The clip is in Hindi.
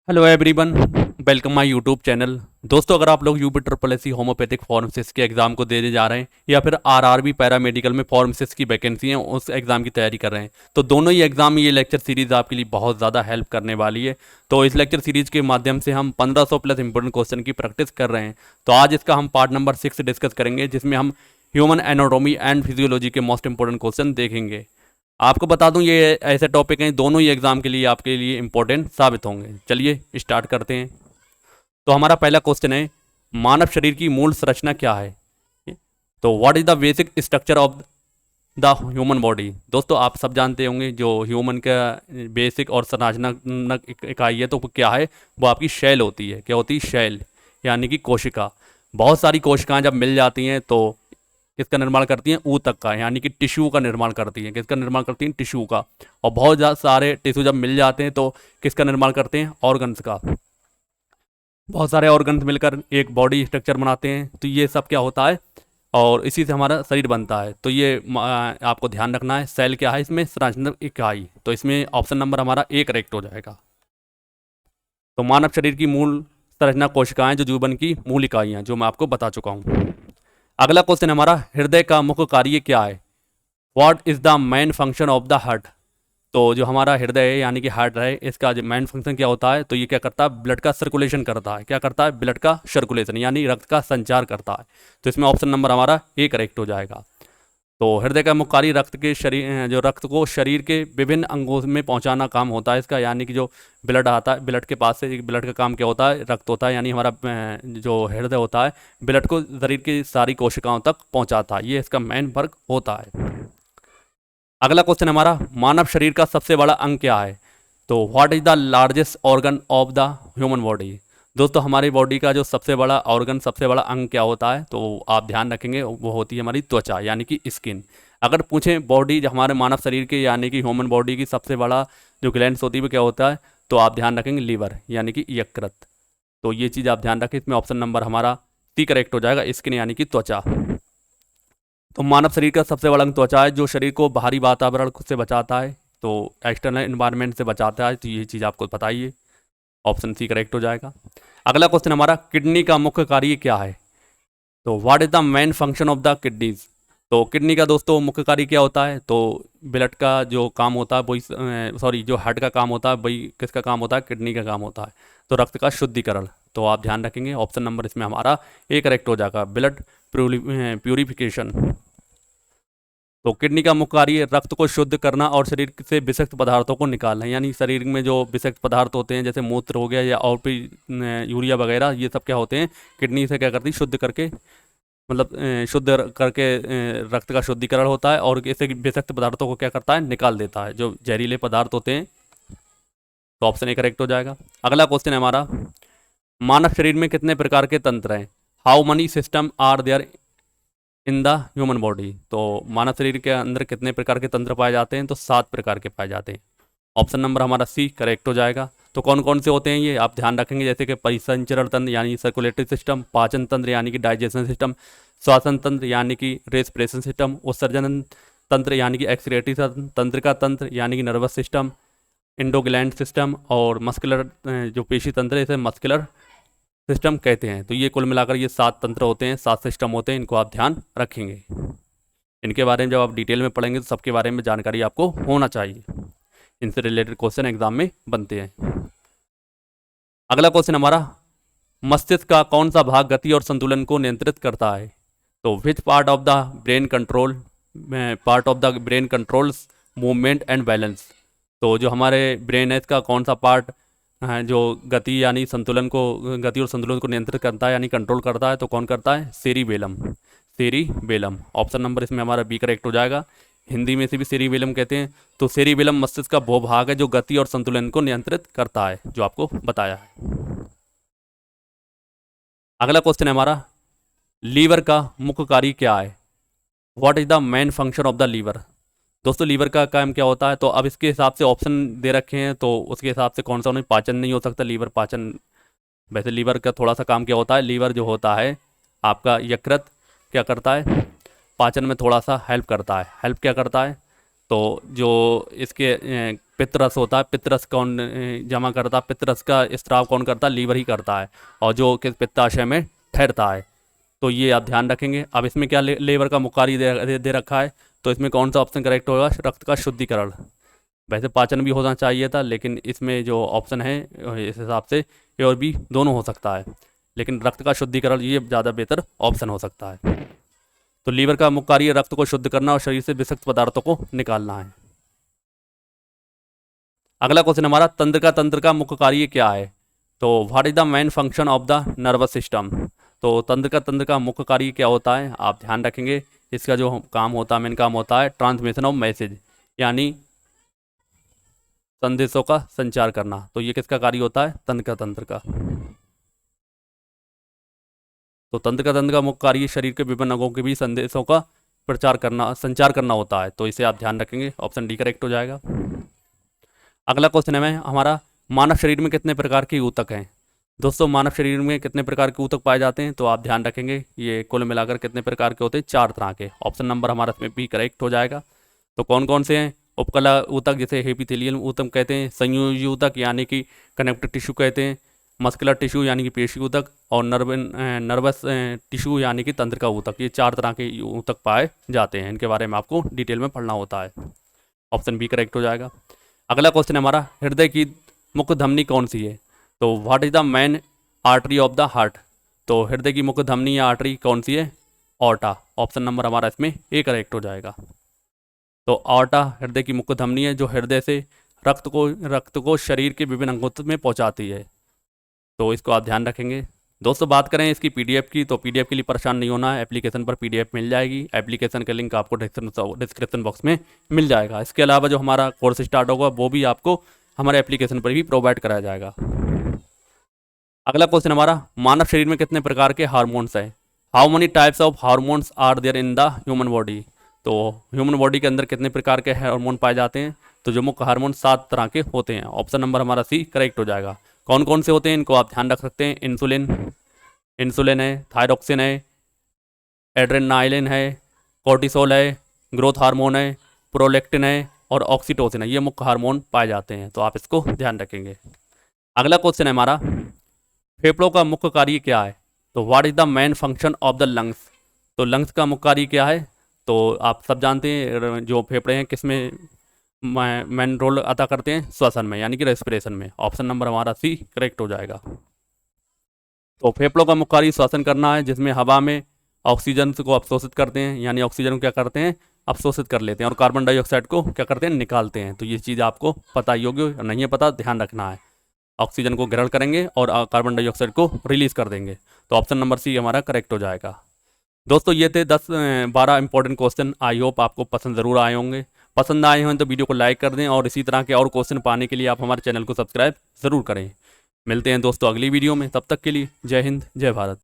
Hello everyone, welcome my YouTube channel. दोस्तों, अगर आप लोग UP triple S C homeopathic pharmacist के एग्ज़ाम को देने जा रहे हैं या फिर आरआरबी पैरामेडिकल में फार्मासिस्ट की वैकेंसी है उस एग्ज़ाम की तैयारी कर रहे हैं, तो दोनों ही एग्ज़ाम में ये लेक्चर सीरीज़ आपके लिए बहुत ज़्यादा हेल्प करने वाली है। तो इस लेक्चर सीरीज़ के माध्यम से हम 1500 प्लस इंपॉर्टेंट क्वेश्चन की प्रैक्टिस कर रहे हैं। तो आज इसका हम पार्ट नंबर 6 डिस्कस करेंगे, जिसमें हम ह्यूमन एनाटॉमी एंड फिजियोलॉजी के मोस्ट इंपॉर्टेंट क्वेश्चन देखेंगे। आपको बता दूं, ये ऐसे टॉपिक हैं, दोनों ही एग्जाम के लिए आपके लिए इंपॉर्टेंट साबित होंगे। चलिए स्टार्ट करते हैं। तो हमारा पहला क्वेश्चन है, मानव शरीर की मूल संरचना क्या है? तो what is the basic structure of the human body? दोस्तों, आप सब जानते होंगे जो ह्यूमन का बेसिक और संरचनात्मक इकाई है तो वो क्या है? वो आपकी शैल होती है। क्या होती है? शैल, यानी कि कोशिका। बहुत सारी कोशिकाएं जब मिल जाती हैं तो किसका निर्माण करती हैं? ऊतक का, यानी कि टिश्यू का निर्माण करती हैं। किसका निर्माण करती हैं? टिश्यू का। और बहुत ज़्यादा सारे टिश्यू जब मिल जाते हैं तो किसका निर्माण करते हैं? ऑर्गन्स का। बहुत सारे ऑर्गन्स मिलकर एक बॉडी स्ट्रक्चर बनाते हैं। तो ये सब क्या होता है, और इसी से हमारा शरीर बनता है। तो ये आपको ध्यान रखना है। सेल क्या है इसमें? संरचनात्मक इकाई। तो इसमें ऑप्शन नंबर हमारा ए करेक्ट हो जाएगा। तो मानव शरीर की मूल संरचना कोशिकाएं जो जीवन की मूल इकाइयां, जो मैं आपको बता चुका हूँ। अगला क्वेश्चन हमारा, हृदय का मुख्य कार्य क्या है? What is the main function of the heart? तो जो हमारा हृदय है यानी कि हार्ट है, इसका जो मेन फंक्शन क्या होता है? तो ये क्या करता है? ब्लड का सर्कुलेशन करता है। क्या करता है? ब्लड का सर्कुलेशन, यानी रक्त का संचार करता है। तो इसमें ऑप्शन नंबर हमारा ए करेक्ट हो जाएगा। तो हृदय का मुख्य कार्य रक्त के शरीर, जो रक्त को शरीर के विभिन्न अंगों में पहुंचाना काम होता है इसका। यानी कि जो ब्लड आता है, ब्लड के पास से ब्लड का काम क्या होता है? रक्त होता है, यानी हमारा जो हृदय होता है ब्लड को शरीर की सारी कोशिकाओं तक पहुंचाता है। ये इसका मेन वर्क होता है। अगला क्वेश्चन हमारा, मानव शरीर का सबसे बड़ा अंग क्या है? तो what is the largest organ of the human body? दोस्तों, हमारी बॉडी का जो सबसे बड़ा ऑर्गन, सबसे बड़ा अंग क्या होता है? तो आप ध्यान रखेंगे, वो होती है हमारी त्वचा, यानी कि स्किन। अगर पूछें बॉडी हमारे मानव शरीर के यानी कि ह्यूमन बॉडी की सबसे बड़ा जो ग्लैंड्स होती है वो क्या होता है? तो आप ध्यान रखेंगे लीवर, यानी कि यकृत। तो ये चीज़ आप ध्यान रखें। इसमें ऑप्शन नंबर हमारा सी करेक्ट हो जाएगा, स्किन यानी कि त्वचा। तो मानव शरीर का सबसे बड़ा अंग त्वचा है, जो शरीर को बाहरी वातावरण से बचाता है, तो एक्सटर्नल इन्वायरमेंट से बचाता है। तो ये चीज़ आपको बताइए, ऑप्शन सी करेक्ट हो जाएगा। अगला क्वेश्चन हमारा, किडनी का मुख्य कार्य क्या है? तो what is the main function of the kidneys? तो किडनी का दोस्तों मुख्य कार्य क्या होता है? तो ब्लड का जो काम होता है वही, सॉरी, जो हार्ट का काम होता है वही किसका काम होता है? किडनी का काम होता है। तो रक्त का शुद्धिकरण। तो आप ध्यान रखेंगे, ऑप्शन नंबर इसमें हमारा ए करेक्ट हो जाएगा, ब्लड प्यूरिफिकेशन। तो किडनी का मुख्य कार्य रक्त को शुद्ध करना और शरीर से विषाक्त पदार्थों को निकालना। यानी शरीर में जो विषाक्त पदार्थ होते हैं, जैसे मूत्र हो गया या और भी यूरिया वगैरह, ये सब क्या होते हैं? किडनी से क्या करती है? शुद्ध करके, मतलब शुद्ध करके रक्त का शुद्धिकरण होता है, और इससे विषाक्त पदार्थों को क्या करता है? निकाल देता है, जो जहरीले पदार्थ होते हैं। तो ऑप्शन ए करेक्ट हो जाएगा। अगला क्वेश्चन है हमारा, मानव शरीर में कितने प्रकार के तंत्र हैं? How many system are there in the human body? तो मानव शरीर के अंदर कितने प्रकार के तंत्र पाए जाते हैं? तो 7 प्रकार के पाए जाते हैं। ऑप्शन नंबर हमारा सी करेक्ट हो जाएगा। तो कौन कौन से होते हैं ये आप ध्यान रखेंगे, जैसे कि परिसंचरण तंत्र यानी सर्कुलेटरी सिस्टम, पाचन तंत्र यानी कि डाइजेशन सिस्टम, श्वसन तंत्र यानी कि रेस्पिरेशन सिस्टम, उत्सर्जन तंत्र यानी कि एक्सक्रीटरी तंत्र का तंत्र यानी कि नर्वस सिस्टम, इंडोग्लैंड सिस्टम, और मस्कुलर जो पेशी तंत्र है इसे मस्कुलर सिस्टम कहते हैं। तो ये कुल मिलाकर ये 7 तंत्र होते हैं, 7 सिस्टम होते हैं। इनको आप ध्यान रखेंगे। इनके बारे में जब आप डिटेल में पढ़ेंगे तो सबके बारे में जानकारी आपको होना चाहिए। इनसे रिलेटेड क्वेश्चन एग्जाम में बनते हैं। अगला क्वेश्चन हमारा, मस्तिष्क का कौन सा भाग गति और संतुलन को नियंत्रित करता है? तो which part of the brain controls movement and balance? तो जो हमारे ब्रेन है इसका कौन सा पार्ट है जो गति यानी संतुलन को, गति और संतुलन को नियंत्रित करता है यानी कंट्रोल करता है? तो कौन करता है? सेरिबेलम। सेरिबेलम, ऑप्शन नंबर इसमें हमारा बी करेक्ट हो जाएगा। हिंदी में से भी सेरिबेलम कहते हैं। तो सेरिबेलम मस्तिष्क का वो भाग है जो गति और संतुलन को नियंत्रित करता है, जो आपको बताया है। अगला क्वेश्चन है हमारा, लीवर का मुख्य कार्य क्या है? What is the main function of the liver? दोस्तों, लीवर का काम क्या होता है? तो अब इसके हिसाब से ऑप्शन दे रखे हैं, तो उसके हिसाब से कौन सा उन्हें पाचन नहीं हो सकता? लीवर पाचन, वैसे लीवर का थोड़ा सा काम क्या होता है? लीवर जो होता है आपका यकृत क्या करता है? पाचन में थोड़ा सा हेल्प करता है। हेल्प क्या करता है? तो जो इसके पित्तरस होता है, पित्तरस कौन जमा करता है, पित्तरस का स्त्राव कौन करता है, लीवर ही करता है, और जो कि पित्ताशय में ठहरता है। तो ये आप ध्यान रखेंगे। अब इसमें क्या लीवर का मुख्य कार्य दे रखा है, तो इसमें कौन सा ऑप्शन करेक्ट होगा, रक्त का शुद्धिकरण। वैसे पाचन भी होना चाहिए था, लेकिन इसमें जो ऑप्शन है इस हिसाब से ए और बी दोनों हो सकता है, लेकिन रक्त का शुद्धिकरण ये ज़्यादा बेहतर ऑप्शन हो सकता है। तो लीवर का मुख्य कार्य रक्त को शुद्ध करना और शरीर से विषाक्त पदार्थों को निकालना है। अगला क्वेश्चन हमारा, तंत्र का मुख्य कार्य क्या है? तो what is the main function of the nervous system? तो तंत्र का मुख्य कार्य क्या होता है, आप ध्यान रखेंगे। इसका जो काम होता है, मेन काम होता है ट्रांसमिशन ऑफ मैसेज, यानी संदेशों का संचार करना। तो ये किसका कार्य होता है, तंत्र का। तो तंत्र का मुख्य कार्य शरीर के विभिन्न अंगों के बीच संदेशों का संचार करना होता है। तो इसे आप ध्यान रखेंगे, ऑप्शन डी करेक्ट हो जाएगा। अगला क्वेश्चन है हमारा, मानव शरीर में कितने प्रकार के ऊतक हैं? दोस्तों, मानव शरीर में कितने प्रकार के ऊतक पाए जाते हैं? तो आप ध्यान रखेंगे, ये कुल मिलाकर कितने प्रकार के होते हैं, 4 तरह के। ऑप्शन नंबर हमारा इसमें बी करेक्ट हो जाएगा। तो कौन कौन से हैं? उपकला ऊतक, जैसे एपिथेलियल ऊतक कहते हैं, संयोजी ऊतक यानी कि कनेक्टिव टिश्यू कहते हैं, मस्कुलर टिश्यू यानी कि पेशी ऊतक, और नर्वस टिश्यू यानी कि तंत्र का ऊतक। ये 4 तरह के ऊतक पाए जाते हैं। इनके बारे में आपको डिटेल में पढ़ना होता है। ऑप्शन बी करेक्ट हो जाएगा। अगला क्वेश्चन है हमारा, हृदय की मुख्य धमनी कौन सी है? तो what is the main artery of the heart? तो हृदय की मुख्य धमनी या आर्टरी कौन सी है? ऑर्टा। ऑप्शन नंबर हमारा इसमें ए करेक्ट हो जाएगा। तो ऑर्टा हृदय की मुख्य धमनी है, जो हृदय से रक्त को शरीर के विभिन्न अंगों में पहुंचाती है। तो इसको आप ध्यान रखेंगे। दोस्तों, बात करें इसकी पीडीएफ की, तो पीडीएफ के लिए परेशान नहीं होना है, एप्लीकेशन पर पीडीएफ मिल जाएगी। एप्लीकेशन का लिंक आपको डिस्क्रिप्शन बॉक्स में मिल जाएगा। इसके अलावा जो हमारा कोर्स स्टार्ट होगा वो भी आपको हमारे एप्लीकेशन पर भी प्रोवाइड कराया जाएगा। अगला क्वेश्चन हमारा, मानव शरीर में कितने प्रकार के हार्मोन्स हैं? How many types of hormones are there in the human body? तो ह्यूमन बॉडी के अंदर कितने प्रकार के हार्मोन पाए जाते हैं? तो जो मुख्य हार्मोन 7 तरह के होते हैं। ऑप्शन नंबर हमारा सी करेक्ट हो जाएगा। कौन कौन से होते हैं, इनको आप ध्यान रख सकते हैं। इंसुलिन है, थायरॉक्सिन है, एड्रेनालिन है, कोर्टिसोल है, ग्रोथ हार्मोन है, प्रोलेक्टिन है और ऑक्सीटोसिन है। ये मुख्य हार्मोन पाए जाते हैं, तो आप इसको ध्यान रखेंगे। अगला क्वेश्चन है हमारा, फेफड़ों का मुख्य कार्य क्या है? तो what is the main function of the lungs? तो लंग्स का मुख्य कार्य क्या है? तो आप सब जानते हैं, जो फेफड़े हैं किसमें मेन रोल अदा करते हैं, श्वसन में यानी कि रेस्पिरेशन में। ऑप्शन नंबर हमारा सी करेक्ट हो जाएगा। तो फेफड़ों का मुख्य कार्य श्वसन करना है, जिसमें हवा में ऑक्सीजन को अवशोषित करते हैं, यानी ऑक्सीजन को क्या करते हैं, अवशोषित कर लेते हैं, और कार्बन डाइऑक्साइड को क्या करते हैं, निकालते हैं। तो ये चीज़ आपको पता ही होगी, नहीं है पता ध्यान रखना है। ऑक्सीजन को ग्रहण करेंगे और कार्बन डाइऑक्साइड को रिलीज कर देंगे। तो ऑप्शन नंबर सी हमारा करेक्ट हो जाएगा। दोस्तों, ये थे 10-12 इंपॉर्टेंट क्वेश्चन। आई होप आपको पसंद ज़रूर आए होंगे। पसंद आए हों तो वीडियो को लाइक कर दें, और इसी तरह के और क्वेश्चन पाने के लिए आप हमारे चैनल को सब्सक्राइब ज़रूर करें। मिलते हैं दोस्तों अगली वीडियो में, तब तक के लिए जय हिंद, जय भारत।